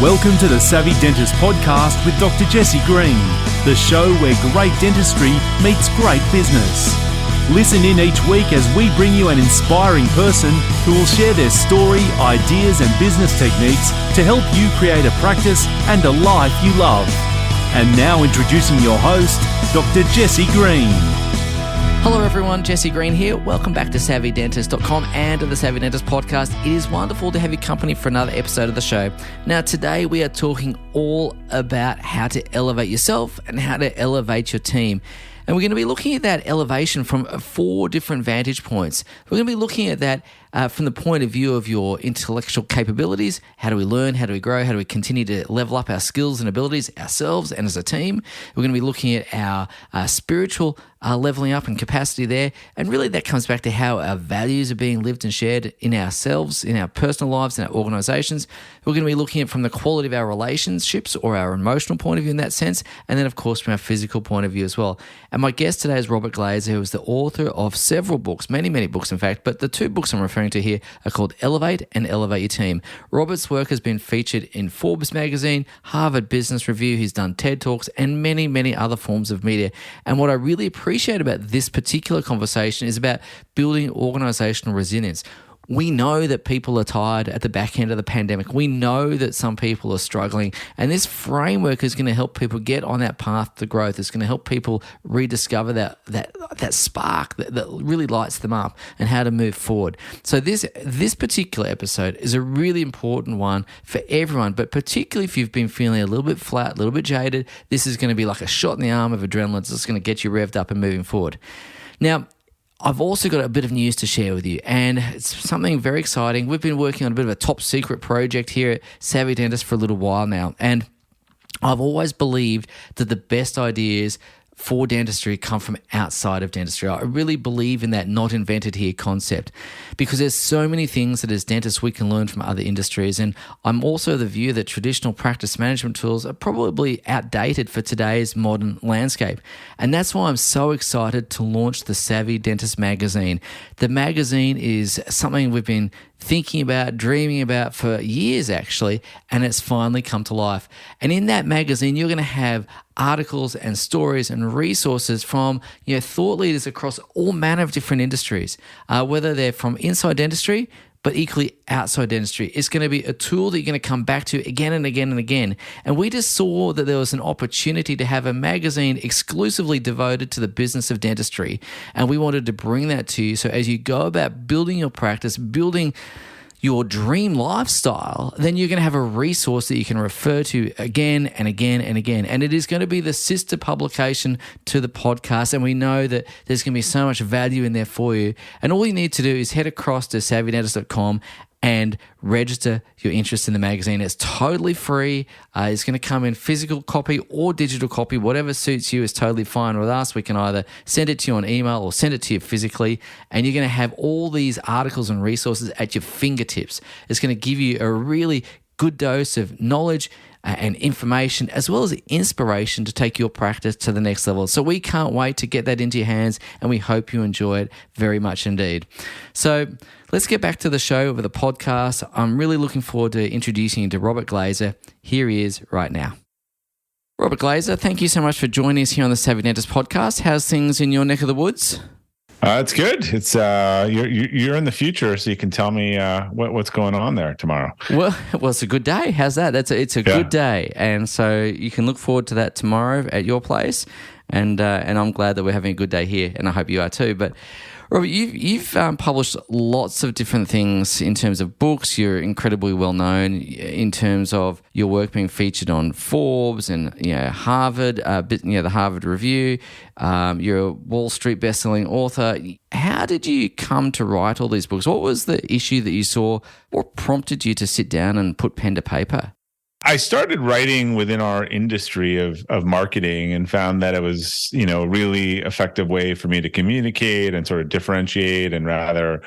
Welcome to the Savvy Dentist podcast with Dr. Jesse Green, the show where great dentistry meets great business. Listen in each week as we bring you an inspiring person who will share their story, ideas and business techniques to help you create a practice and a life you love. And now introducing your host, Dr. Jesse Green. Hello everyone, Jesse Green here. Welcome back to SavvyDentist.com and to the Savvy Dentist podcast. It is wonderful to have your company for another episode of the show. Now today we are talking all about how to elevate yourself and how to elevate your team. And we're going to be looking at that elevation from 4 different vantage points. We're going to be looking at that from the point of view of your intellectual capabilities. How do we learn? How do we grow? How do we continue to level up our skills and abilities ourselves and as a team? We're going to be looking at our spiritual leveling up and capacity there. And really that comes back to how our values are being lived and shared in ourselves, in our personal lives, in our organizations. We're going to be looking at from the quality of our relationships or our emotional point of view in that sense. And then, of course, from our physical point of view as well. And my guest today is Robert Glazer, who is the author of several books, many books in fact, but the 2 books I'm referring to here are called Elevate and Elevate Your Team. Robert's work has been featured in Forbes magazine, Harvard Business Review. He's done TED Talks and many other forms of media. And what I really appreciate about this particular conversation is about building organizational resilience. We know that people are tired at the back end of the pandemic. We know that some people are struggling. And this framework is going to help people get on that path to growth. It's going to help people rediscover that spark that really lights them up and how to move forward. So this particular episode is a really important one for everyone, but particularly if you've been feeling a little bit flat, a little bit jaded, this is going to be like a shot in the arm of adrenaline. It's just going to get you revved up and moving forward. Now, I've also got a bit of news to share with you, and it's something very exciting. We've been working on a bit of a top secret project here at Savvy Dentist for a little while now, and I've always believed that the best ideas for dentistry come from outside of dentistry. I really believe in that not invented here concept because there's so many things that as dentists we can learn from other industries. And I'm also of the view that traditional practice management tools are probably outdated for today's modern landscape. And that's why I'm so excited to launch the Savvy Dentist magazine. The magazine is something we've been thinking about, dreaming about for years actually, and it's finally come to life. And in that magazine, you're going to have articles and stories and resources from thought leaders across all manner of different industries, whether they're from inside dentistry, but equally outside dentistry. It's going to be a tool that you're going to come back to again and again and again. And we just saw that there was an opportunity to have a magazine exclusively devoted to the business of dentistry. And we wanted to bring that to you. So as you go about building your practice, building your dream lifestyle, then you're going to have a resource that you can refer to again and again and again. And it is going to be the sister publication to the podcast. And we know that there's going to be so much value in there for you. And all you need to do is head across to SavvyDentist.com and register your interest in the magazine. It's totally free. It's going to come in physical copy or digital copy. Whatever suits you is totally fine with us. We can either send it to you on email or send it to you physically, and you're going to have all these articles and resources at your fingertips. It's going to give you a really good dose of knowledge and information, as well as inspiration to take your practice to the next level. So we can't wait to get that into your hands, and we hope you enjoy it very much indeed. So let's get back to the show over the podcast. I'm really looking forward to introducing you to Robert Glazer. Here he is right now. Robert Glazer, thank you so much for joining us here on the Savvy Dentist podcast. How's things in your neck of the woods? It's good. It's you're in the future, so you can tell me what's going on there tomorrow. Well, it's a good day. How's that? It's a good day, and so you can look forward to that tomorrow at your place. And I'm glad that we're having a good day here, and I hope you are too. But Robert, you've published lots of different things in terms of books. You're incredibly well known in terms of your work being featured on Forbes and Harvard, the Harvard Review. You're a Wall Street bestselling author. How did you come to write all these books? What was the issue that you saw? What prompted you to sit down and put pen to paper? I started writing within our industry of marketing and found that it was, a really effective way for me to communicate and sort of differentiate and rather,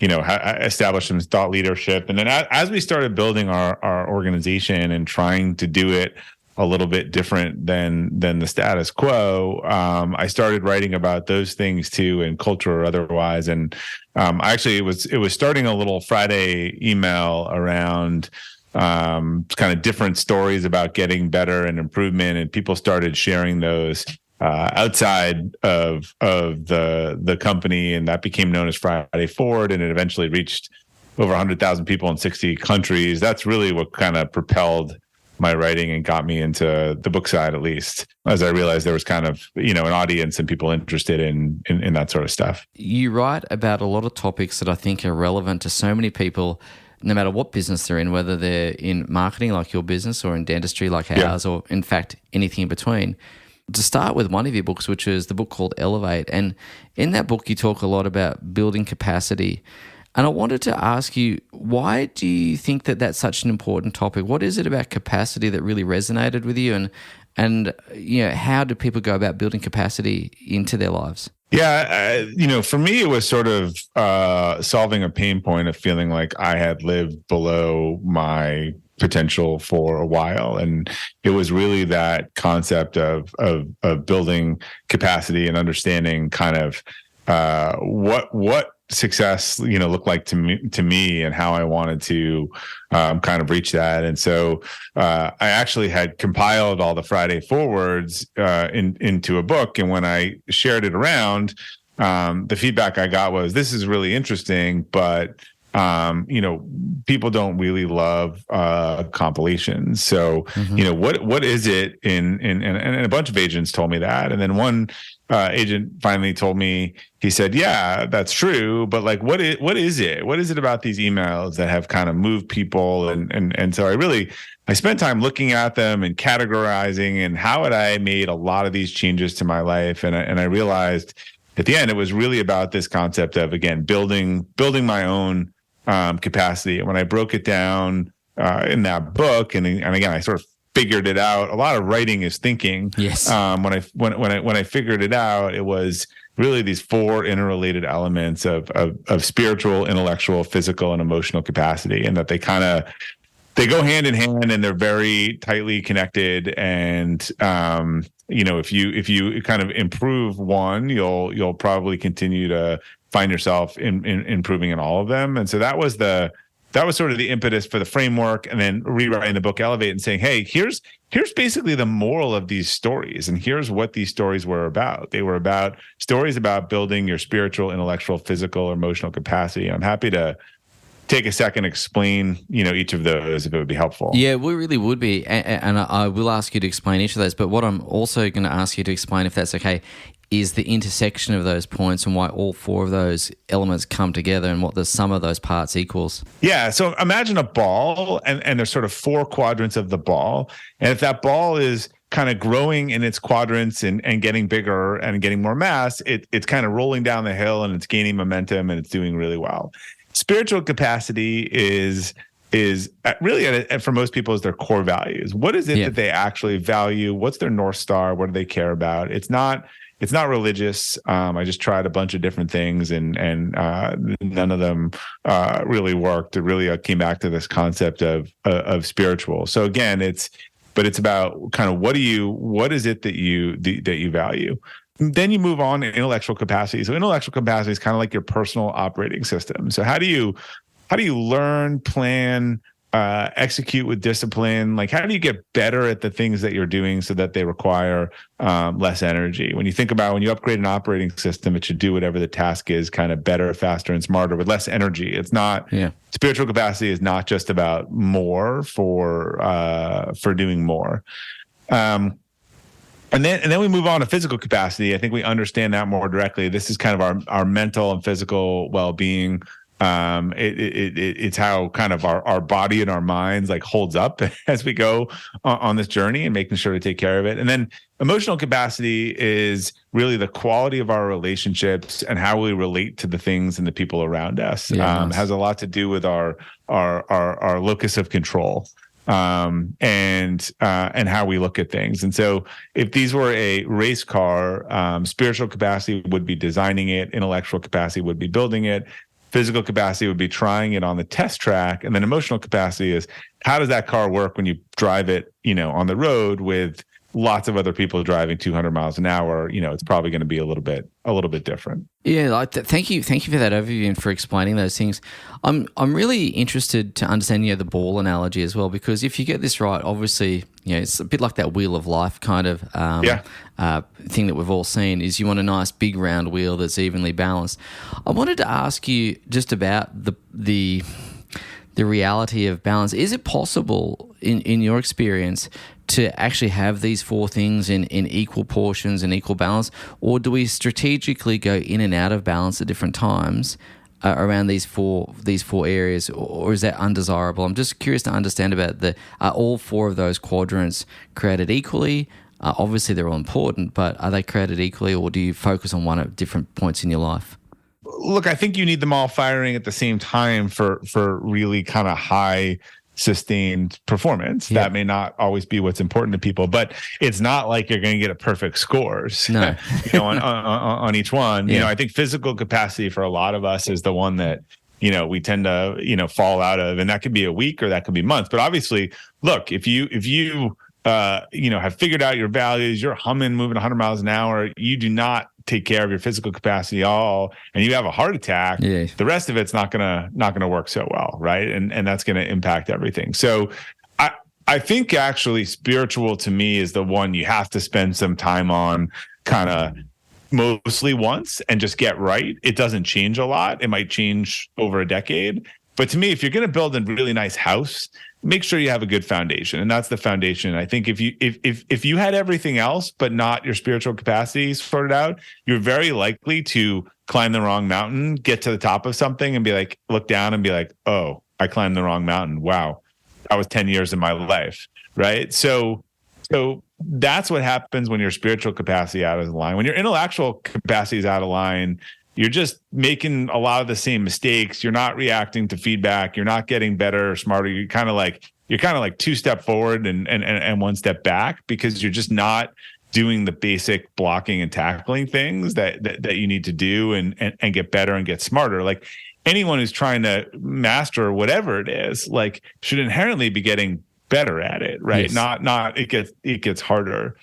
establish some thought leadership. And then as we started building our organization and trying to do it a little bit different than the status quo, I started writing about those things too, and culture or otherwise. And actually, it was starting a little Friday email around kind of different stories about getting better and improvement, and people started sharing those outside of the company, and that became known as Friday Forward, and it eventually reached over 100,000 people in 60 countries. That's really what kind of propelled my writing and got me into the book side, at least, as I realized there was kind of, an audience and people interested in that sort of stuff. You write about a lot of topics that I think are relevant to so many people, no matter what business they're in, whether they're in marketing like your business or in dentistry like ours, or in fact, anything in between. To start with one of your books, which is the book called Elevate. And in that book, you talk a lot about building capacity. And I wanted to ask you, why do you think that that's such an important topic? What is it about capacity that really resonated with you? And how do people go about building capacity into their lives? Yeah, for me, it was sort of solving a pain point of feeling like I had lived below my potential for a while. And it was really that concept of building capacity and understanding kind of what success looked like to me and how I wanted to kind of reach that. And so I actually had compiled all the Friday Forwards into a book, and when I shared it around, the feedback I got was, this is really interesting, but people don't really love compilations. So what is it and a bunch of agents told me that, and then one agent finally told me, he said, yeah, that's true, but like, what is it about these emails that have kind of moved people? And so I spent time looking at them and categorizing, and how had I made a lot of these changes to my life. And I realized at the end, it was really about this concept of, again, building my own capacity. And when I broke it down in that book, and again, I sort of figured it out. A lot of writing is thinking. Yes. When I figured it out, it was really these four interrelated elements of spiritual, intellectual, physical, and emotional capacity, and that they go hand in hand, and they're very tightly connected. And if you kind of improve one, you'll probably continue to find yourself improving in all of them. And so that was sort of the impetus for the framework, and then rewriting the book Elevate and saying, hey, here's basically the moral of these stories, and here's what these stories were about. They were about stories about building your spiritual, intellectual, physical, or emotional capacity. I'm happy to take a second to explain, each of those, if it would be helpful. Yeah, we really would be. And I will ask you to explain each of those. But what I'm also going to ask you to explain, if that's okay, is the intersection of those points and why all four of those elements come together and what the sum of those parts equals. Yeah. So imagine a ball, and there's sort of four quadrants of the ball. And if that ball is kind of growing in its quadrants and getting bigger and getting more mass, it's kind of rolling down the hill, and it's gaining momentum, and it's doing really well. Spiritual capacity is really, for most people, is their core values. What is it that they actually value? What's their North Star? What do they care about? It's not religious. I just tried a bunch of different things, and none of them really worked. It really came back to this concept of spiritual. So again, it's about kind of what is it that you value. Then you move on to intellectual capacity. So intellectual capacity is kind of like your personal operating system. So how do you learn, plan, execute with discipline? Like, how do you get better at the things that you're doing so that they require less energy? When you think about when you upgrade an operating system, it should do whatever the task is kind of better, faster, and smarter with less energy. It's not spiritual capacity is not just about more for doing more. And then we move on to physical capacity. I think we understand that more directly. This is kind of our mental and physical well-being. It's how kind of our body and our minds like holds up as we go on this journey, and making sure to take care of it. And then emotional capacity is really the quality of our relationships and how we relate to the things and the people around us. Nice. Has a lot to do with our locus of control. And how we look at things. And so if these were a race car, spiritual capacity would be designing it, intellectual capacity would be building it, physical capacity would be trying it on the test track, and then emotional capacity is how does that car work when you drive it, on the road with lots of other people driving 200 miles an hour, it's probably going to be a little bit different. Yeah, thank you for that overview and for explaining those things. I'm really interested to understand the ball analogy as well, because if you get this right, obviously it's a bit like that wheel of life kind of thing that we've all seen. Is you want a nice big round wheel that's evenly balanced. I wanted to ask you just about the reality of balance. Is it possible in your experience to actually have these four things in equal portions and equal balance, or do we strategically go in and out of balance at different times around these four areas, or is that undesirable? I'm just curious to understand about are all four of those quadrants created equally? Obviously, they're all important, but are they created equally, or do you focus on one at different points in your life? Look, I think you need them all firing at the same time for really kind of high sustained performance. That may not always be what's important to people, but it's not like you're going to get a perfect scores on each one. I think physical capacity for a lot of us is the one that we tend to fall out of, and that could be a week or that could be months. But obviously, look, if you have figured out your values, you're humming, moving 100 miles an hour, you do not take care of your physical capacity at all, and you have a heart attack, the rest of it's not gonna work so well, right? And that's gonna impact everything. So I think actually spiritual to me is the one you have to spend some time on, kind of mostly once, and just get right. It doesn't change a lot. It might change over a decade. But to me, if you're going to build a really nice house, make sure you have a good foundation, and that's the foundation. I think if you had everything else but not your spiritual capacity sorted out, you're very likely to climb the wrong mountain, get to the top of something, and be like, look down and be like, oh, I climbed the wrong mountain. Wow, that was 10 years of my life, right? So that's what happens when your spiritual capacity out of line. When your intellectual capacity is out of line, you're just making a lot of the same mistakes. You're not reacting to feedback. You're not getting better or smarter. You're kind of like two step forward and one step back, because you're just not doing the basic blocking and tackling things that you need to do and get better and get smarter. Like anyone who's trying to master whatever it is, like, should inherently be getting better at it, right? Yes. Not it gets harder.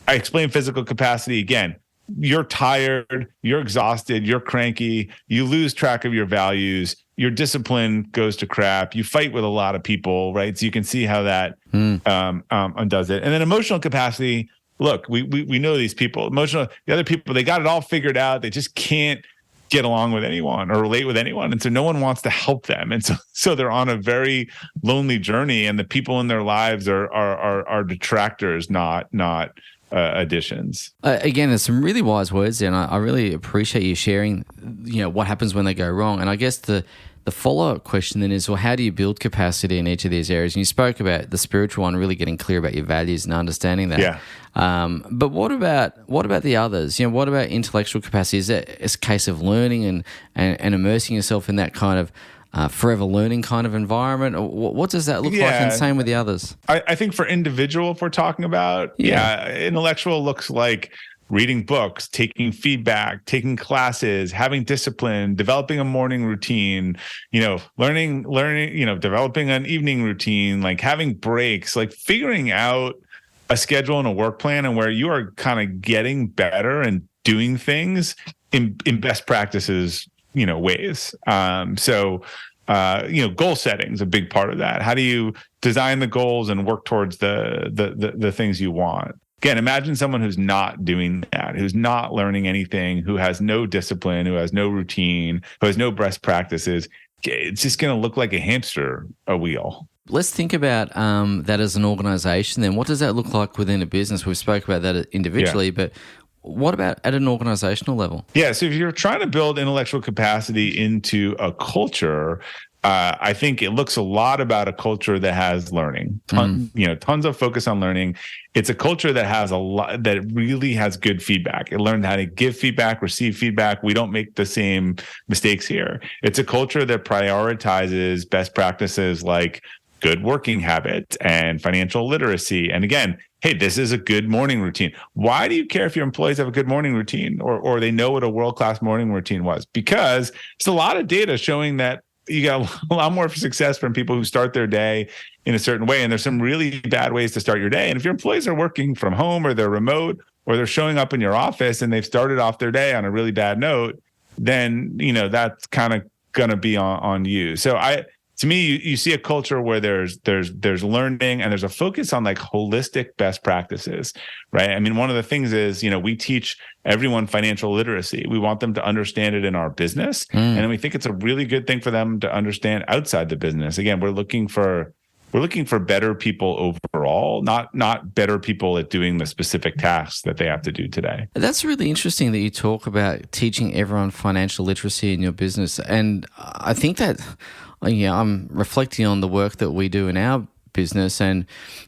I explained physical capacity again. You're tired, you're exhausted, you're cranky, you lose track of your values, your discipline goes to crap, you fight with a lot of people, right? So you can see how that undoes it. And then emotional capacity, look, we know these people. The other people, they got it all figured out. They just can't get along with anyone or relate with anyone. And so no one wants to help them. And so they're on a very lonely journey, and the people in their lives are detractors, not additions. Again, there's some really wise words there, and I really appreciate you sharing, what happens when they go wrong. And I guess the follow-up question then is, well, how do you build capacity in each of these areas? And you spoke about the spiritual one, really getting clear about your values and understanding that. Yeah. But what about the others? What about intellectual capacity? Is that a case of learning and immersing yourself in that kind of forever learning kind of environment? What does that look like? And same with the others. I think for individual, if we're talking about, intellectual looks like reading books, taking feedback, taking classes, having discipline, developing a morning routine, learning, developing an evening routine, like having breaks, like figuring out a schedule and a work plan, and where you are kind of getting better and doing things in best practices, ways. Goal setting is a big part of that. How do you design the goals and work towards the things you want? Again, imagine someone who's not doing that, who's not learning anything, who has no discipline, who has no routine, who has no best practices. It's just going to look like a hamster wheel. Let's think about that as an organization then. What does that look like within a business? We've spoke about that individually, but what about at an organizational level? Yeah, so if you're trying to build intellectual capacity into a culture, I think it looks a lot about a culture that has learning, tons of focus on learning. It's a culture that has a lot, that really has good feedback. It learned how to give feedback, receive feedback. We don't make the same mistakes here. It's a culture that prioritizes best practices like good working habits and financial literacy. And again, hey, this is a good morning routine. Why do you care if your employees have a good morning routine or they know what a world-class morning routine was? Because there's a lot of data showing that you got a lot more success from people who start their day in a certain way. And there's some really bad ways to start your day. And if your employees are working from home or they're remote or they're showing up in your office and they've started off their day on a really bad note, then, that's kind of going to be on you. So to me, you see a culture where there's learning and there's a focus on like holistic best practices, right? I mean, one of the things is, we teach everyone financial literacy. We want them to understand it in our business. And then we think it's a really good thing for them to understand outside the business. Again, we're looking for better people overall, not better people at doing the specific tasks that they have to do today. That's really interesting that you talk about teaching everyone financial literacy in your business. And I think that, I'm reflecting on the work that we do in our business, and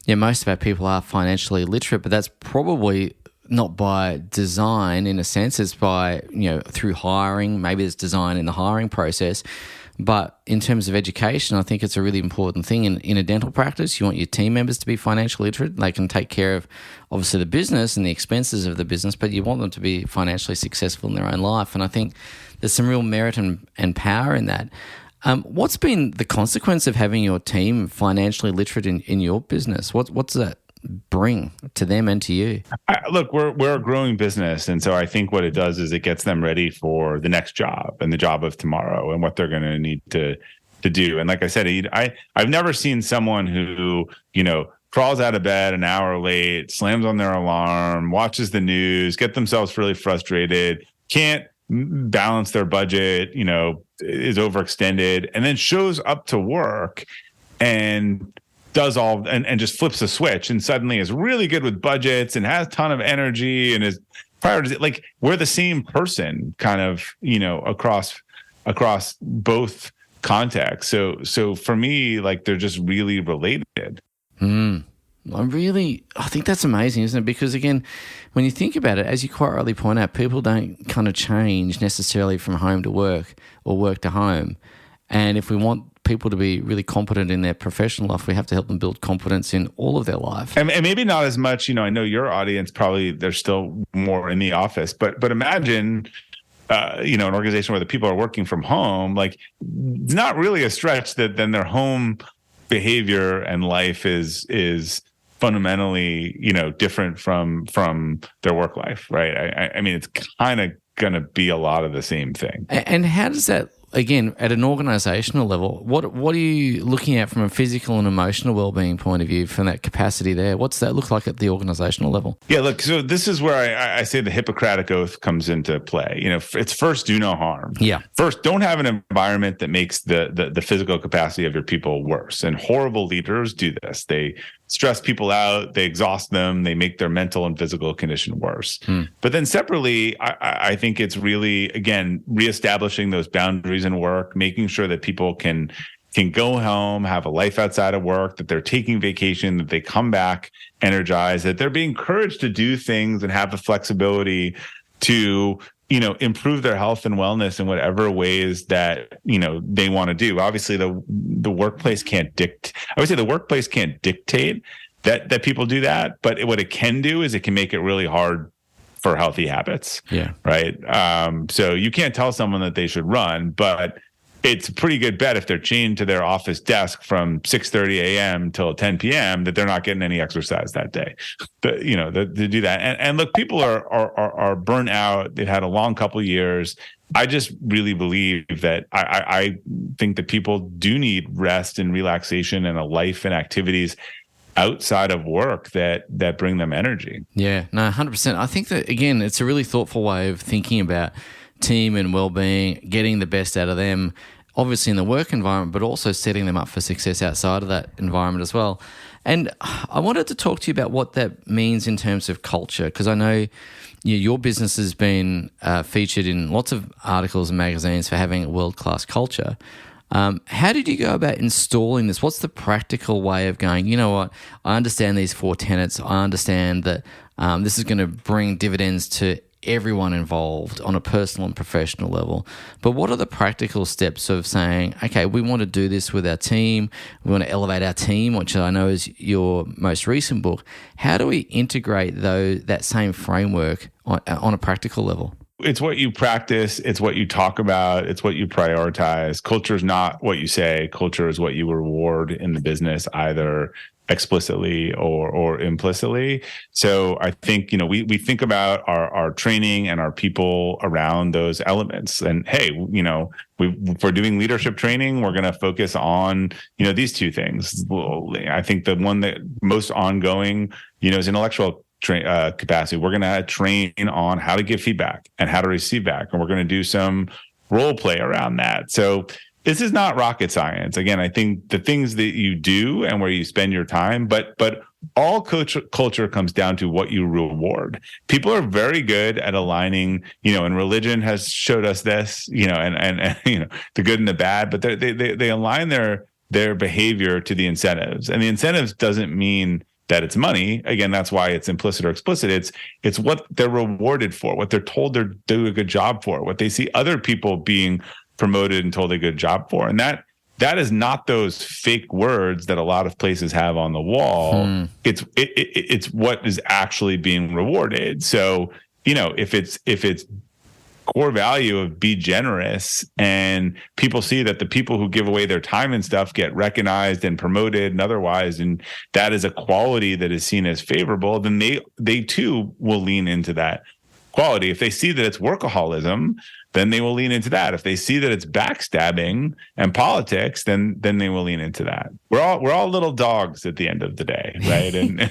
most of our people are financially literate, but that's probably not by design in a sense. It's by, through hiring. Maybe there's design in the hiring process. But in terms of education, I think it's a really important thing. In a dental practice, you want your team members to be financially literate. They can take care of, obviously, the business and the expenses of the business, but you want them to be financially successful in their own life. And I think there's some real merit and power in that. What's been the consequence of having your team financially literate in your business? What's that bring to them and to you? Look, we're a growing business. And so I think what it does is it gets them ready for the next job and the job of tomorrow and what they're going to need to do. And like I said, I've never seen someone who, crawls out of bed an hour late, slams on their alarm, watches the news, get themselves really frustrated, can't balance their budget, is overextended, and then shows up to work and does all and just flips a switch and suddenly is really good with budgets and has a ton of energy and is prioritizing. Like, we're the same person kind of, across both contexts. So for me, like, they're just really related. I think that's amazing, isn't it? Because again, when you think about it, as you quite rightly point out, people don't kind of change necessarily from home to work or work to home. And if we want people to be really competent in their professional life, we have to help them build competence in all of their life. And maybe not as much, I know your audience, probably they're still more in the office, but imagine, an organization where the people are working from home. Like, it's not really a stretch that then their home behavior and life is fundamentally, different from their work life, right? I mean, it's kind of going to be a lot of the same thing. And how does that, again, at an organizational level, what are you looking at from a physical and emotional well-being point of view from that capacity there? What's that look like at the organizational level? Yeah, look, so this is where I say the Hippocratic Oath comes into play. It's first, do no harm. Yeah. First, don't have an environment that makes the physical capacity of your people worse. And horrible leaders do this. They stress people out, they exhaust them, they make their mental and physical condition worse. But then separately, I think it's really, again, reestablishing those boundaries in work, making sure that people can go home, have a life outside of work, that they're taking vacation, that they come back energized, that they're being encouraged to do things and have the flexibility to, improve their health and wellness in whatever ways that, they want to do. Obviously, the workplace can't dictate. I would say the workplace can't dictate that people do that, but what it can do is it can make it really hard for healthy habits. Yeah. Right. So you can't tell someone that they should run, but it's a pretty good bet if they're chained to their office desk from 6:30 a.m. till 10 p.m. that they're not getting any exercise that day. To do that. And look, people are burnt out. They've had a long couple of years. I just really believe that I think that people do need rest and relaxation and a life and activities outside of work that bring them energy. Yeah, no, 100%. I think that, again, it's a really thoughtful way of thinking about team and well-being, getting the best out of them, obviously in the work environment, but also setting them up for success outside of that environment as well. And I wanted to talk to you about what that means in terms of culture, because I know your business has been featured in lots of articles and magazines for having a world-class culture. How did you go about installing this? What's the practical way of going, you know what, I understand these 4 tenets. I understand that this is going to bring dividends to everyone involved on a personal and professional level. But what are the practical steps of saying, okay, we want to do this with our team, we want to elevate our team, which I know is your most recent book. How do we integrate that same framework on a practical level? it's what you practice. It's what you talk about. It's what you prioritize. Culture is not what you say. Culture is what you reward in the business, either explicitly or implicitly. So I think, we think about our training and our people around those elements. And hey, if we're doing leadership training, we're going to focus on, these two things. I think the one that most ongoing, is intellectual capacity. We're going to train on how to give feedback and how to receive back. And we're going to do some role play around that. So this is not rocket science. Again, I think the things that you do and where you spend your time, but all culture comes down to what you reward. People are very good at aligning, and religion has showed us this, and the good and the bad, but they align their behavior to the incentives. And the incentives doesn't mean that it's money. Again, that's why it's implicit or explicit. It's what they're rewarded for, what they're told they're doing a good job for, what they see other people being promoted and told a good job for. And that is not those fake words that a lot of places have on the wall. It's what is actually being rewarded. So, if it's core value of be generous, and people see that the people who give away their time and stuff get recognized and promoted and otherwise, and that is a quality that is seen as favorable, then they too will lean into that quality. If they see that it's workaholism, then they will lean into that. If they see that it's backstabbing and politics, then they will lean into that. We're all little dogs at the end of the day, right? And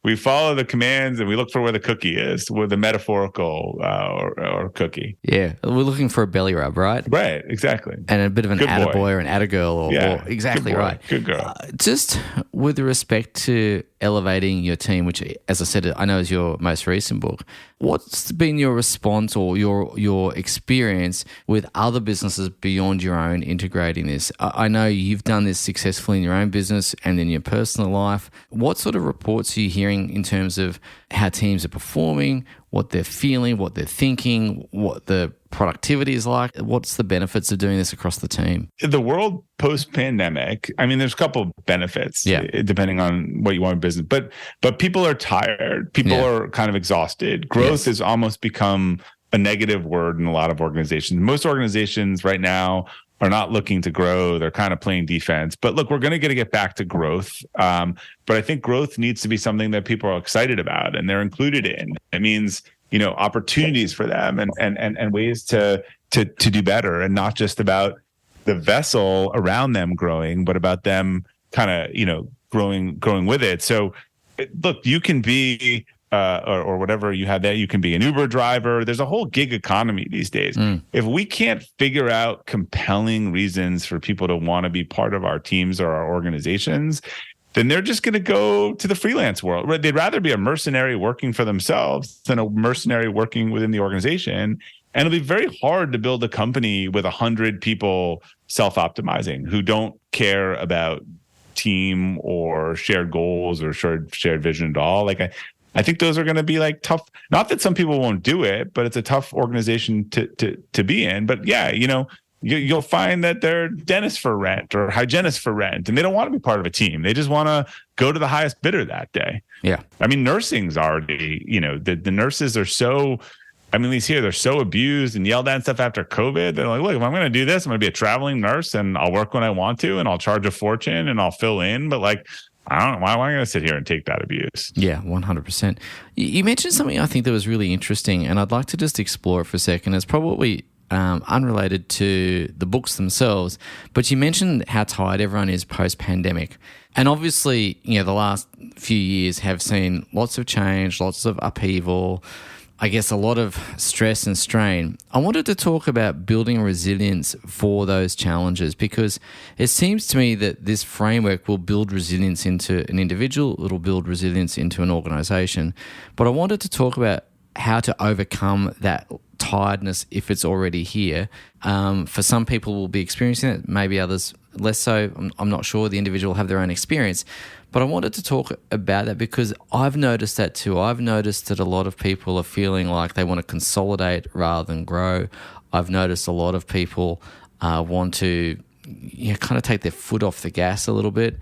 we follow the commands and we look for where the cookie is, where the metaphorical or cookie. Yeah, we're looking for a belly rub, right? Right, exactly. And a bit of an attaboy or an attagirl, or exactly good boy, right. Good girl. Just with respect to elevating your team, which, as I said, I know is your most recent book. What's been your response or your experience with other businesses beyond your own integrating this? I know you've done this successfully in your own business and in your personal life. What sort of reports are you hearing in terms of how teams are performing, what they're feeling, what they're thinking, what the productivity is like? What's the benefits of doing this across the team? The world post-pandemic, there's a couple of benefits, depending on what you want in business, but people are tired. People are kind of exhausted. Growth has almost become a negative word in a lot of organizations. Most organizations right now are not looking to grow. They're kind of playing defense. But look, we're going to get back to growth. But I think growth needs to be something that people are excited about and they're included in. It means, opportunities for them and ways to do better, and not just about the vessel around them growing, but about them kind of, growing with it. So look, you can be or whatever you have there. You can be an Uber driver. There's a whole gig economy these days. If we can't figure out compelling reasons for people to want to be part of our teams or our organizations, then they're just going to go to the freelance world. They'd rather be a mercenary working for themselves than a mercenary working within the organization. And it'll be very hard to build a company with 100 people self-optimizing who don't care about team or shared goals or shared vision at all. Like I think those are going to be like tough. Not that some people won't do it, but it's a tough organization to be in. But yeah, you'll find that they're dentists for rent or hygienists for rent, and they don't want to be part of a team. They just want to go to the highest bidder that day. Yeah, nursing's already. The nurses are so. at least here, they're so abused and yelled at and stuff after COVID. They're like, look, if I'm going to do this, I'm going to be a traveling nurse and I'll work when I want to and I'll charge a fortune and I'll fill in. But I don't know. Why am I going to sit here and take that abuse? Yeah, 100%. You mentioned something I think that was really interesting, and I'd like to just explore it for a second. It's probably unrelated to the books themselves, but you mentioned how tired everyone is post-pandemic. And obviously, the last few years have seen lots of change, lots of upheaval, I guess a lot of stress and strain. I wanted to talk about building resilience for those challenges, because it seems to me that this framework will build resilience into an individual, it'll build resilience into an organization. But I wanted to talk about how to overcome that tiredness if it's already here. For some people will be experiencing it, maybe others less so. I'm not sure. The individual will have their own experience. But I wanted to talk about that because I've noticed that too. I've noticed that a lot of people are feeling like they want to consolidate rather than grow. I've noticed a lot of people want to kind of take their foot off the gas a little bit.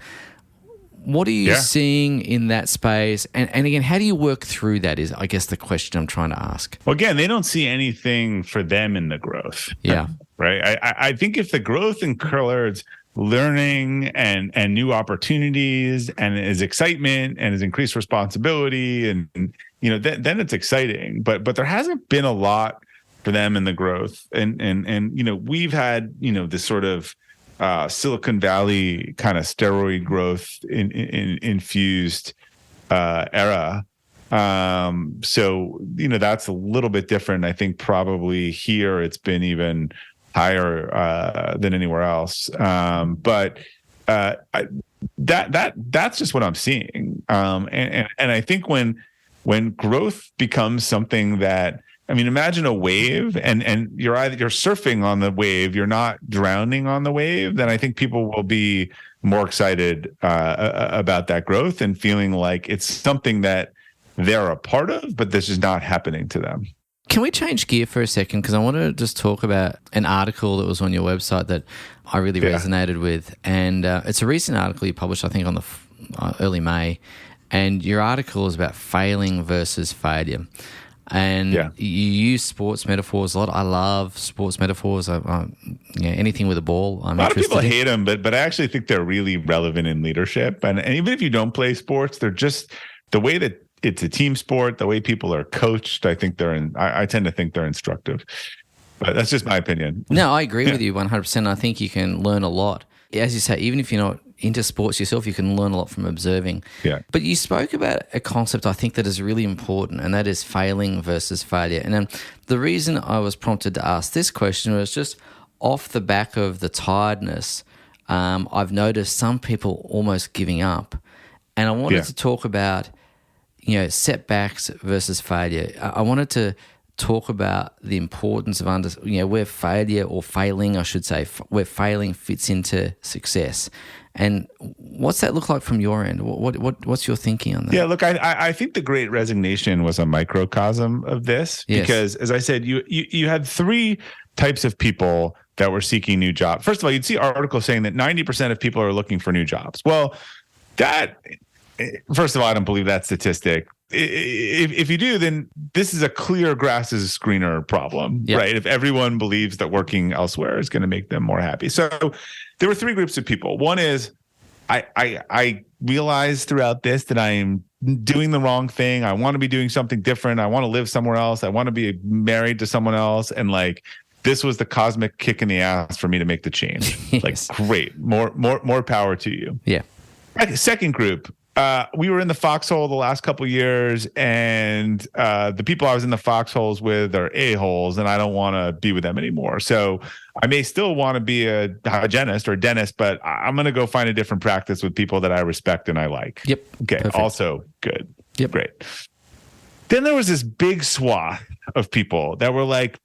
What are you seeing in that space? And again, how do you work through that is, I guess, the question I'm trying to ask. Well, again, they don't see anything for them in the growth. Yeah. Right. I think if the growth includes learning and new opportunities and is excitement and is increased responsibility and then it's exciting. But there hasn't been a lot for them in the growth. And we've had, this sort of Silicon Valley kind of steroid growth infused era. So, that's a little bit different. I think probably here it's been even higher than anywhere else. But that's just what I'm seeing. And I think when growth becomes something that, imagine a wave and you're surfing on the wave, you're not drowning on the wave, then I think people will be more excited about that growth and feeling like it's something that they're a part of, but this is not happening to them. Can we change gear for a second? Because I want to just talk about an article that was on your website that I really resonated with. And it's a recent article you published, I think, on the early May. And your article is about failing versus failure. And you use sports metaphors a lot. I love sports metaphors. Anything with a ball, I'm interested. A lot of people hate them, but I actually think they're really relevant in leadership. And even if you don't play sports, they're just the way that it's a team sport, the way people are coached. I tend to think they're instructive, but that's just my opinion. No, I agree with you 100%. I think you can learn a lot. As you say, even if you're not into sports yourself, you can learn a lot from observing. Yeah. But you spoke about a concept I think that is really important, and that is failing versus failure. And the reason I was prompted to ask this question was just off the back of the tiredness. I've noticed some people almost giving up, and I wanted to talk about setbacks versus failure. I wanted to talk about the importance of where failure or failing, I should say, where failing fits into success. And what's that look like from your end? What's your thinking on that? Yeah, look, I think the Great Resignation was a microcosm of this because, as I said, you had three types of people that were seeking new jobs. First of all, you'd see articles saying that 90% of people are looking for new jobs. Well, first of all, I don't believe that statistic. If you do, then this is a clear grass is a screener problem, right? If everyone believes that working elsewhere is going to make them more happy. So there were three groups of people. One is I realized throughout this that I am doing the wrong thing. I want to be doing something different. I want to live somewhere else. I want to be married to someone else. And this was the cosmic kick in the ass for me to make the change. Yes. Great. More power to you. Yeah. Second group. We were in the foxhole the last couple of years, and the people I was in the foxholes with are a-holes, and I don't want to be with them anymore. So I may still want to be a hygienist or a dentist, but I'm going to go find a different practice with people that I respect and I like. Yep. Okay. Perfect. Also good. Yep. Great. Then there was this big swath of people that were like,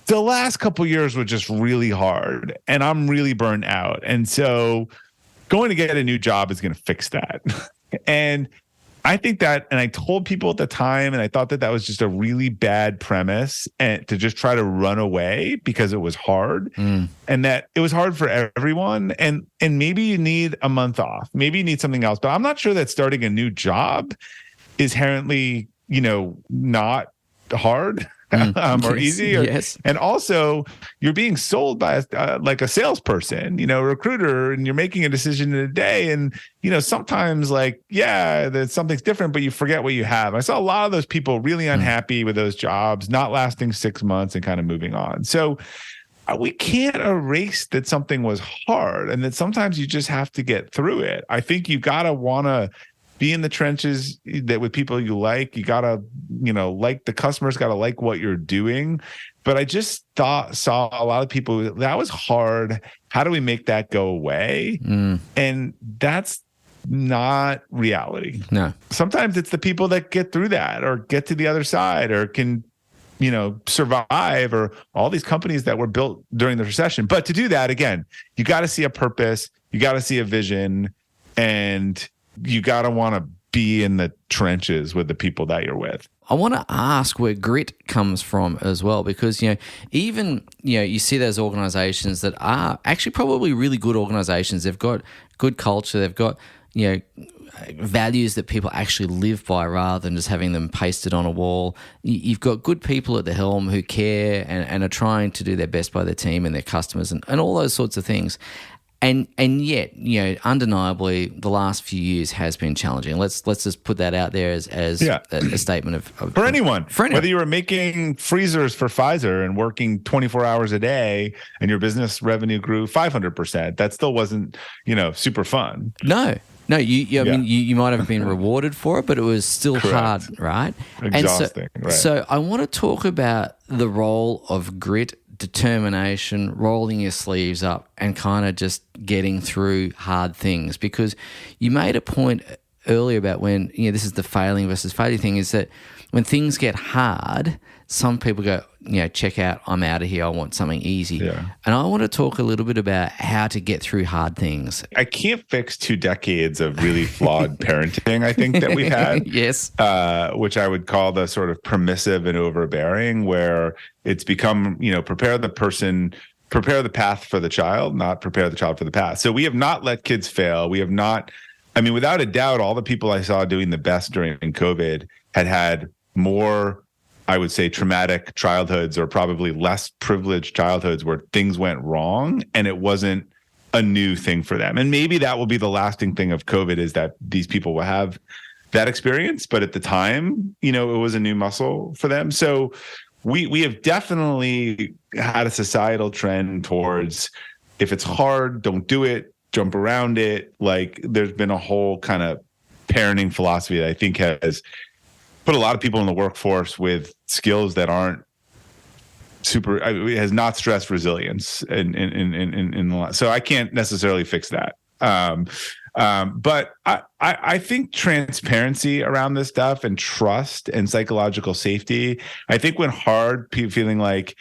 the last couple of years were just really hard, and I'm really burnt out. And so going to get a new job is going to fix that. And I think that, and I told people at the time, and I thought that was just a really bad premise and to just try to run away because it was hard and that it was hard for everyone. And maybe you need a month off, maybe you need something else, but I'm not sure that starting a new job is inherently, not hard. Or easy. Yes. And also you're being sold by like a salesperson, a recruiter, and you're making a decision in a day. And, sometimes that something's different, but you forget what you have. I saw a lot of those people really unhappy with those jobs, not lasting 6 months and kind of moving on. So we can't erase that something was hard and that sometimes you just have to get through it. I think you got to want to be in the trenches with people you like. You gotta, like the customers, gotta like what you're doing. But I just saw a lot of people that was hard. How do we make that go away? And that's not reality. No. Sometimes it's the people that get through that or get to the other side or can, survive, or all these companies that were built during the recession. But to do that, again, you got to see a purpose. You got to see a vision, and you got to want to be in the trenches with the people that you're with. I want to ask where grit comes from as well, because, even, you see those organizations that are actually probably really good organizations. They've got good culture. They've got, values that people actually live by rather than just having them pasted on a wall. You've got good people at the helm who care and are trying to do their best by their team and their customers and all those sorts of things. And yet, undeniably, the last few years has been challenging. Let's just put that out there as a statement of for anyone. Whether you were making freezers for Pfizer and working 24 hours a day, and your business revenue grew 500%, that still wasn't super fun. No, I mean, you might have been rewarded for it, but it was still hard, right? Exhausting. So I want to talk about the role of grit, determination, rolling your sleeves up and kind of just getting through hard things, because you made a point earlier about when, this is the failing versus failure thing, is that when things get hard, some people go, check out, I'm out of here, I want something easy. Yeah. And I want to talk a little bit about how to get through hard things. I can't fix 2 decades of really flawed parenting, I think, that we've had. Yes. Which I would call the sort of permissive and overbearing, where it's become, prepare the path for the child, not prepare the child for the path. So we have not let kids fail. We have not, without a doubt, all the people I saw doing the best during COVID had more, I would say, traumatic childhoods, or probably less privileged childhoods where things went wrong and it wasn't a new thing for them. And maybe that will be the lasting thing of COVID, is that these people will have that experience. But at the time, it was a new muscle for them. So we have definitely had a societal trend towards, if it's hard, don't do it, jump around it. Like, there's been a whole kind of parenting philosophy that I think has put a lot of people in the workforce with skills that aren't super, it has not stressed resilience in the last. So I can't necessarily fix that. But I think transparency around this stuff and trust and psychological safety, I think when hard, feeling like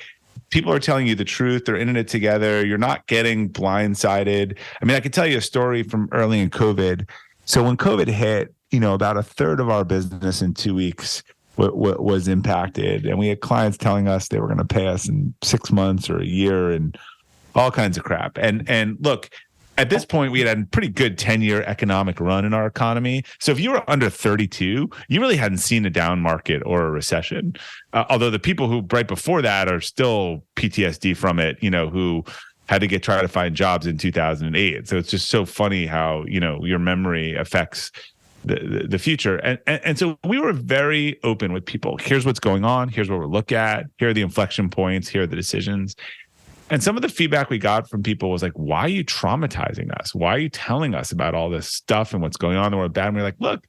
people are telling you the truth, they're in it together, you're not getting blindsided. I could tell you a story from early in COVID. So when COVID hit, about a third of our business in 2 weeks was impacted. And we had clients telling us they were going to pay us in 6 months or a year and all kinds of crap. And look, at this point, we had a pretty good 10-year economic run in our economy. So if you were under 32, you really hadn't seen a down market or a recession. Although the people who right before that are still PTSD from it, who had to try to find jobs in 2008. So it's just so funny how, your memory affects the future. And so we were very open with people. Here's what's going on. Here's what we're looking at. Here are the inflection points. Here are the decisions. And some of the feedback we got from people was like, why are you traumatizing us? Why are you telling us about all this stuff and what's going on in the world bad? And we're like, look,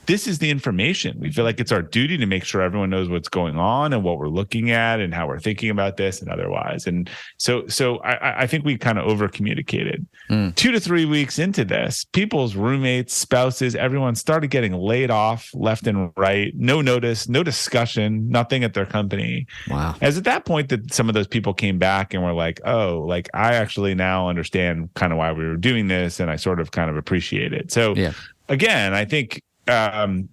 this is the information. We feel like it's our duty to make sure everyone knows what's going on and what we're looking at and how we're thinking about this and otherwise. And so I think we kind of over communicated. 2 to 3 weeks into this, people's roommates, spouses, everyone started getting laid off left and right. No notice, no discussion, nothing at their company. Wow. As at that point that some of those people came back and were like, oh, like I actually now understand kind of why we were doing this. And I sort of kind of appreciate it. So again, I think, one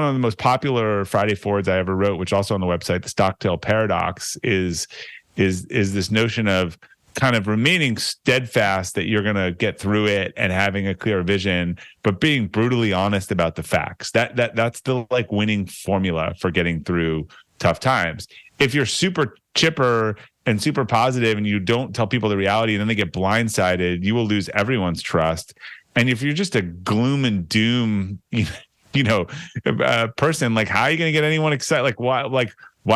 of the most popular Friday forwards I ever wrote, which also on the website, the Stockdale Paradox, is this notion of kind of remaining steadfast that you're going to get through it and having a clear vision, but being brutally honest about the facts. That's the like winning formula for getting through tough times. If you're super chipper and super positive and you don't tell people the reality and then they get blindsided, you will lose everyone's trust. And if you're just a gloom and doom, person, like how are you going to get anyone excited? Like why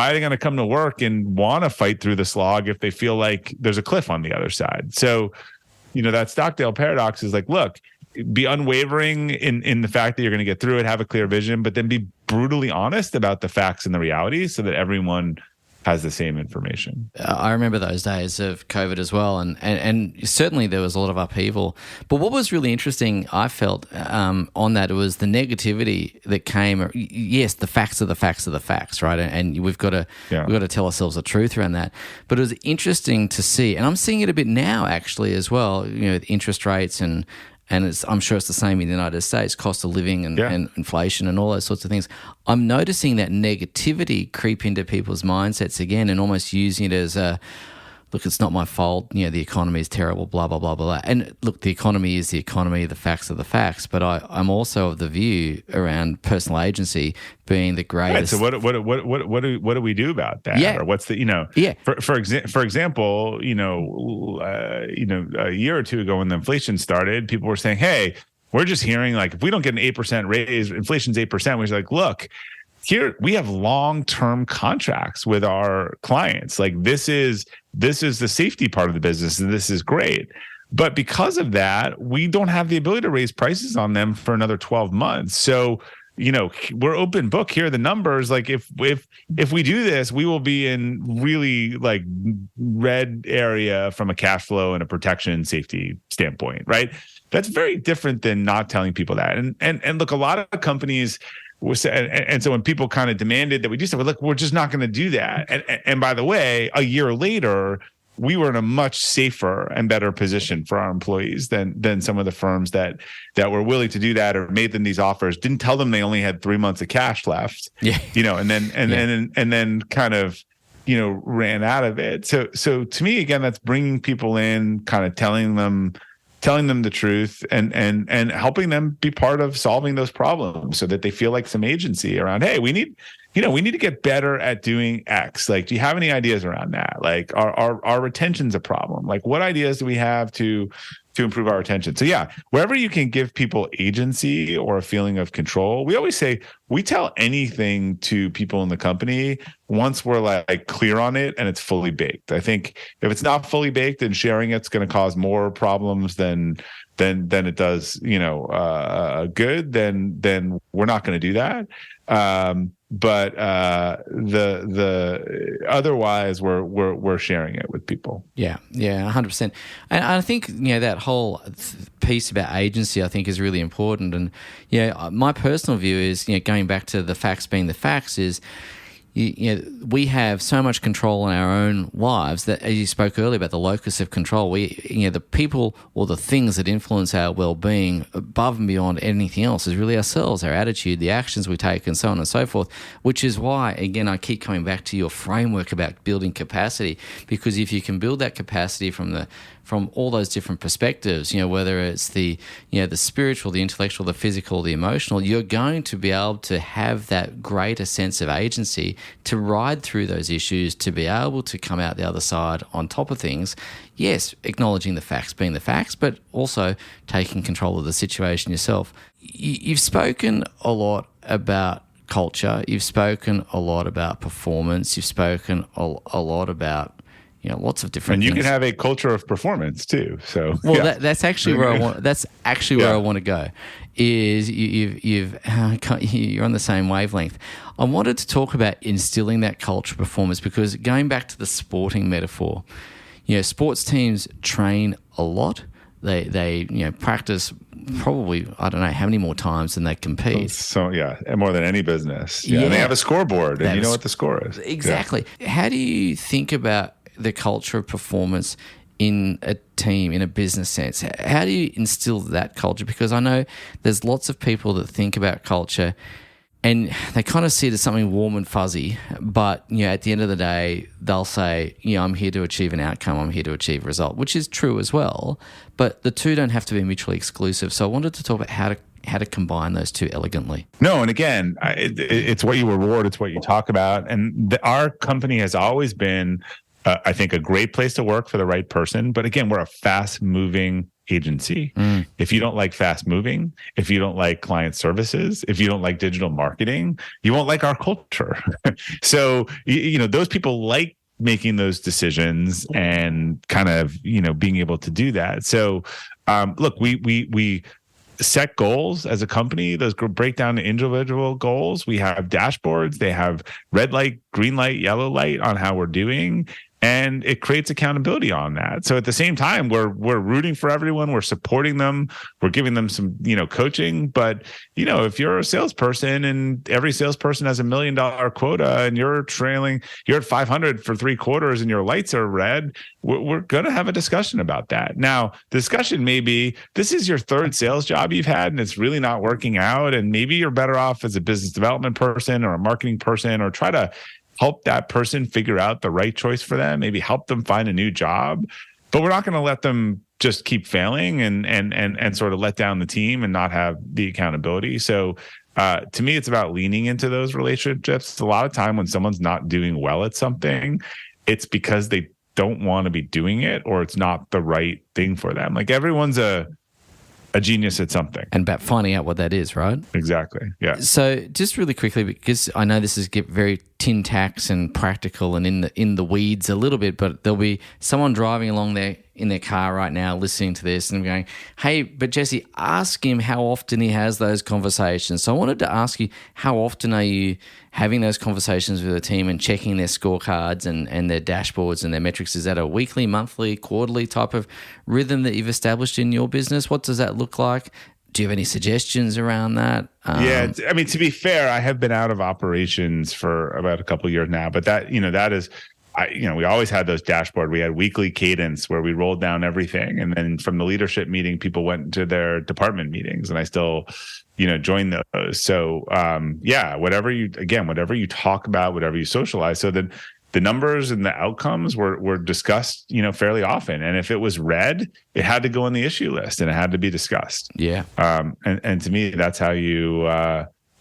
are they going to come to work and want to fight through the slog if they feel like there's a cliff on the other side? So, that Stockdale Paradox is like, look, be unwavering in the fact that you're going to get through it, have a clear vision, but then be brutally honest about the facts and the reality so that everyone has the same information. I remember those days of COVID as well, and certainly there was a lot of upheaval. But what was really interesting, I felt, on that, it was the negativity that came. Yes, the facts are the facts are the facts, right? And we've got to tell ourselves the truth around that. But it was interesting to see, and I'm seeing it a bit now actually as well. Interest rates and I'm sure it's the same in the United States, cost of living and inflation and all those sorts of things. I'm noticing that negativity creep into people's mindsets again and almost using it as look, it's not my fault. The economy is terrible, blah, blah, blah, blah. And look, the economy is the economy. The facts are the facts. But I'm also of the view around personal agency being the greatest. Right, so what do we do about that? Yeah. Or what's the, for example, a year or two ago when the inflation started, people were saying, hey, we're just hearing like, if we don't get an 8% raise, inflation's 8%. We're like, look, here we have long-term contracts with our clients. Like this is the safety part of the business, and this is great. But because of that, we don't have the ability to raise prices on them for another 12 months. So, we're open book. Here are the numbers. Like if we do this, we will be in really like red area from a cash flow and a protection safety standpoint, right? That's very different than not telling people that. And look, a lot of companies and so when people kind of demanded that we do stuff, look, we're just not going to do that. And by the way, a year later, we were in a much safer and better position for our employees than some of the firms that were willing to do that or made them these offers, didn't tell them they only had 3 months of cash left, and then kind of, ran out of it. So to me, again, that's bringing people in, kind of telling them the truth and helping them be part of solving those problems so that they feel like some agency around, hey, we need to get better at doing X. Like, do you have any ideas around that? Like our retention's a problem. Like what ideas do we have to improve our retention? So yeah, wherever you can give people agency or a feeling of control, we always say we tell anything to people in the company once we're like clear on it and it's fully baked. I think if it's not fully baked and sharing it's going to cause more problems than it does, good, then we're not going to do that. But the otherwise we're sharing it with people. Yeah, 100%. And I think that whole piece about agency I think is really important. And my personal view is going back to the facts being the facts is. We have so much control in our own lives that, as you spoke earlier about the locus of control, the people or the things that influence our well-being above and beyond anything else is really ourselves, our attitude, the actions we take, and so on and so forth, which is why, again, I keep coming back to your framework about building capacity, because if you can build that capacity from all those different perspectives, whether it's the spiritual, the intellectual, the physical, the emotional, you're going to be able to have that greater sense of agency to ride through those issues, to be able to come out the other side on top of things. Yes, acknowledging the facts being the facts, but also taking control of the situation yourself. You've spoken a lot about culture. You've spoken a lot about performance. You've spoken a lot about lots of different and you things. can have a culture of performance too. So that's actually where I want. That's actually where I want to go. Is you're on the same wavelength. I wanted to talk about instilling that culture of performance because going back to the sporting metaphor, sports teams train a lot. They practice probably I don't know how many more times than they compete. So and more than any business. And they have a scoreboard, and you know what the score is. Exactly. Yeah. How do you think about the culture of performance in a team, in a business sense? How do you instill that culture? Because I know there's lots of people that think about culture and they kind of see it as something warm and fuzzy, but at the end of the day, they'll say, I'm here to achieve an outcome, I'm here to achieve a result, which is true as well, but the two don't have to be mutually exclusive. So I wanted to talk about how to combine those two elegantly. No, and again, it's what you reward, it's what you talk about, and our company has always been I think a great place to work for the right person. But again, we're a fast-moving agency. If you don't like fast-moving, if you don't like client services, if you don't like digital marketing, you won't like our culture. So, those people like making those decisions and kind of, being able to do that. So, look, we set goals as a company. Those break down to individual goals. We have dashboards. They have red light, green light, yellow light on how we're doing. And it creates accountability on that. So at the same time, we're rooting for everyone. We're supporting them. We're giving them some, coaching. But, if you're a salesperson and every salesperson has $1 million quota and you're at 500 for 3 quarters and your lights are red, we're going to have a discussion about that. Now, the discussion may be, this is your 3rd sales job you've had and it's really not working out. And maybe you're better off as a business development person or a marketing person, or try to help that person figure out the right choice for them, maybe help them find a new job. But we're not going to let them just keep failing and sort of let down the team and not have the accountability. So to me, it's about leaning into those relationships. A lot of time when someone's not doing well at something, it's because they don't want to be doing it, or it's not the right thing for them. Like everyone's a genius at something. And about finding out what that is, right? Exactly. Yeah. So just really quickly, because I know this is get very tin tacks and practical and in the weeds a little bit, but there'll be someone driving along there in their car right now listening to this and going, hey, but Jesse, ask him how often he has those conversations. So I wanted to ask you, how often are you having those conversations with the team and checking their scorecards and their dashboards and their metrics? Is that a weekly, monthly, quarterly type of rhythm that you've established in your business? What does that look like? Do you have any suggestions around that? Yeah, I mean, to be fair, I have been out of operations for about a couple of years now, but that is, we always had those dashboard. We had weekly cadence where we rolled down everything. And then from the leadership meeting, people went to their department meetings, and I still, joined those. So whatever you talk about, whatever you socialize. So then the numbers and the outcomes were discussed, fairly often. And if it was red, it had to go on the issue list and it had to be discussed. Yeah. And to me, that's how you,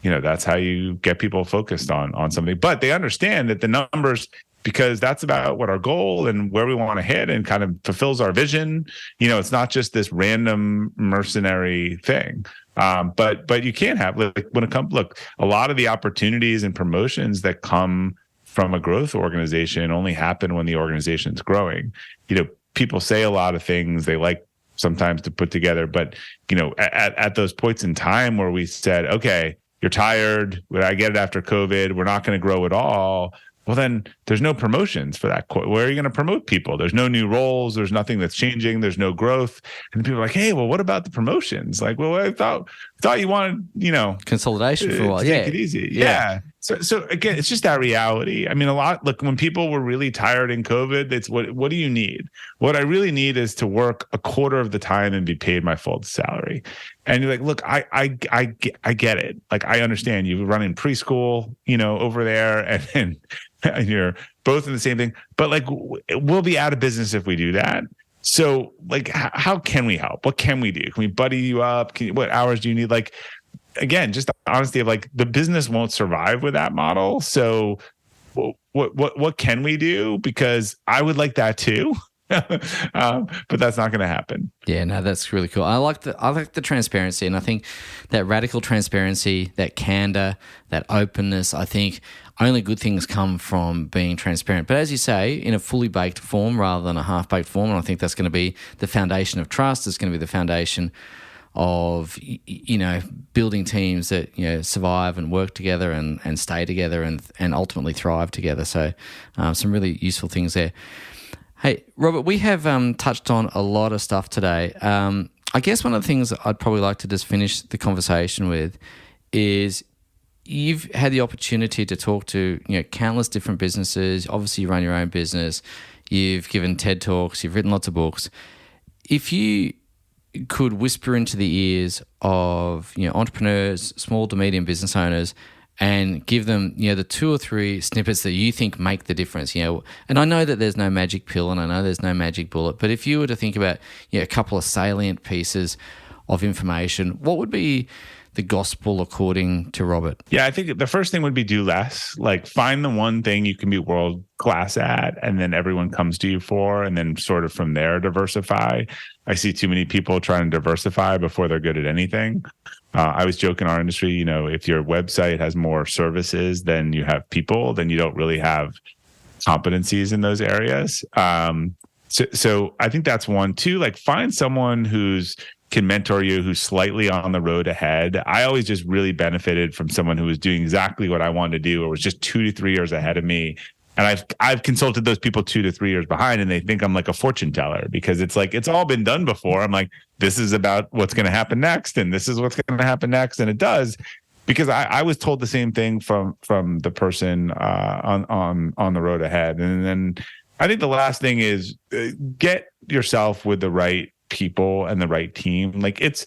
that's how you get people focused on something. But they understand that the numbers, because that's about what our goal and where we want to hit and kind of fulfills our vision. It's not just this random mercenary thing. But you can't have, like, when it comes, look, a lot of the opportunities and promotions that come from a growth organization only happen when the organization's growing. People say a lot of things they like sometimes to put together, but at those points in time where we said, okay, you're tired, I get it after COVID, we're not going to grow at all. Well, then there's no promotions for that. Where are you going to promote people? There's no new roles. There's nothing that's changing. There's no growth. And people are like, hey, well, what about the promotions? Like, well, I thought you wanted, consolidation for a while. Take it easy. Yeah. So again, it's just that reality. I mean, look, when people were really tired in COVID, it's what do you need? What I really need is to work a quarter of the time and be paid my full salary. And you're like, look, I get it. Like, I understand you running preschool, over there, and you're both in the same thing, but like, we'll be out of business if we do that. So like, how can we help? What can we do? Can we buddy you up? What hours do you need? Like, again, just the honesty of, like, the business won't survive with that model. So what can we do? Because I would like that too. But that's not going to happen. Yeah, no, that's really cool. I like the transparency, and I think that radical transparency, that candor, that openness, I think only good things come from being transparent. But as you say, in a fully baked form rather than a half-baked form, and I think that's going to be the foundation of trust. It's going to be the foundation of, building teams that, survive and work together and stay together and ultimately thrive together. So some really useful things there. Hey, Robert, we have touched on a lot of stuff today. I guess one of the things I'd probably like to just finish the conversation with is you've had the opportunity to talk to countless different businesses. Obviously, you run your own business. You've given TED Talks. You've written lots of books. If you could whisper into the ears of entrepreneurs, small to medium business owners, and give them, the 2 or 3 snippets that you think make the difference, and I know that there's no magic pill and I know there's no magic bullet, but if you were to think about, a couple of salient pieces of information, what would be the gospel according to Robert? Yeah, I think the first thing would be do less. Like, find the one thing you can be world class at, and then everyone comes to you for, and then sort of from there diversify. I see too many people trying to diversify before they're good at anything. I always joke in our industry, if your website has more services than you have people, then you don't really have competencies in those areas. So I think that's one. 2, like, find someone who's can mentor you, who's slightly on the road ahead. I always just really benefited from someone who was doing exactly what I wanted to do, or was just 2 to 3 years ahead of me. And I've consulted those people 2 to 3 years behind, and they think I'm like a fortune teller, because it's like, it's all been done before. I'm like, this is about what's going to happen next, and this is what's going to happen next. And it does, because I was told the same thing from the person on the road ahead. And then I think the last thing is get yourself with the right people and the right team. Like, it's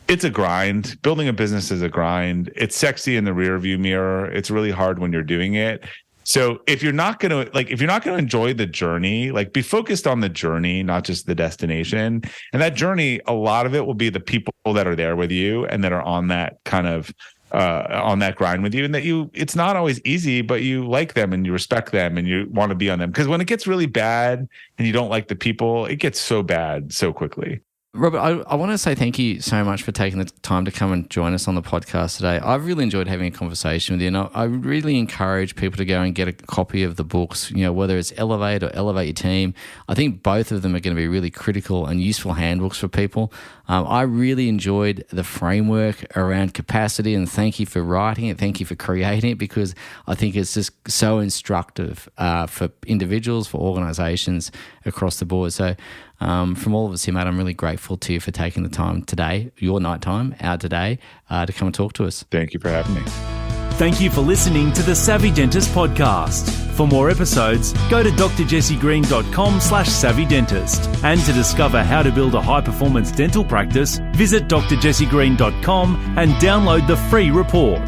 a grind. Building a business is a grind. It's sexy in the rear view mirror. It's really hard when you're doing it. So if you're not going to enjoy the journey, like be focused on the journey, not just the destination. And that journey, a lot of it will be the people that are there with you and that are on that kind of on that grind with you, and that it's not always easy, but you like them and you respect them and you want to be on them. Because when it gets really bad and you don't like the people, it gets so bad so quickly. Robert, I want to say thank you so much for taking the time to come and join us on the podcast today. I've really enjoyed having a conversation with you, and I really encourage people to go and get a copy of the books, whether it's Elevate or Elevate Your Team. I think both of them are going to be really critical and useful handbooks for people. I really enjoyed the framework around capacity, and thank you for writing it. Thank you for creating it, because I think it's just so instructive for individuals, for organizations across the board. So from all of us here, Matt, I'm really grateful to you for taking the time today, your night time, our today, to come and talk to us. Thank you for having me. Thank you for listening to the Savvy Dentist podcast. For more episodes, go to drjessegreen.com/savvydentist. And to discover how to build a high-performance dental practice, visit drjessegreen.com and download the free report.